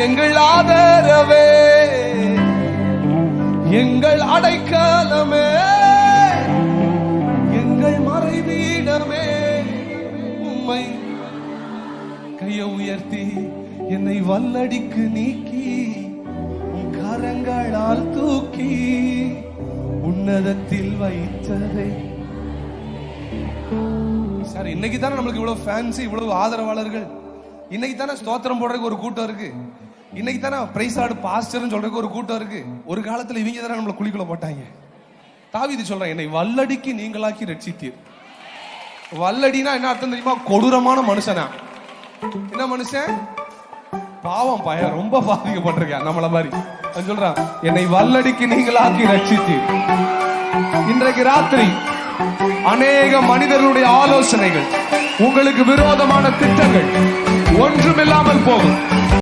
எங்கள் ஆதரவே, எங்கள் அடைக்கலமே, எங்கள் மறைவீடமே. உம்மை கையை உயர்த்தி என்னை வல்லடிக்கு நீக்கி உன் கரங்களால் தூக்கி உன்னதத்தில் வைத்ததே. சார், இன்னைக்கு தானே நம்மளுக்கு இவ்வளவு ஃபேன்சி, இவ்வளவு ஆதரவாளர்கள். இன்னைக்கு தானே ஸ்தோத்திரம் போடுறதுக்கு ஒரு கூட்டம் இருக்கு. இன்னைக்கு தானே பிரைஸ் ஆடு பாஸ்டர்னு சொல்றதுக்கு ஒரு கூட்டம் இருக்கு. ஒரு காலத்துல இவங்க தானே நம்மள குழிக்குள்ள போட்டாங்க. தாவீது சொல்றான், என்னை வல்லடிக்கு நீங்களாக்கி ரட்சித்தீர். வல்லடினா என்ன அர்த்தம் தெரியுமா? கொடூரமான மனுஷனா. என்ன மனுஷன்? பாவம், பயம், ரொம்ப பாதிக்கப்பட்டிருக்கேன் நம்மள மாதிரி. சொல்றான், என்னை வல்லடிக்கு நீங்களாக்கி ரட்சித்தீர். இன்றைக்கு ராத்திரி அநேக மனிதர்களுடைய ஆலோசனைகள், உங்களுக்கு விரோதமான திட்டங்கள் ஒன்றுமில்லாமல் போகும்.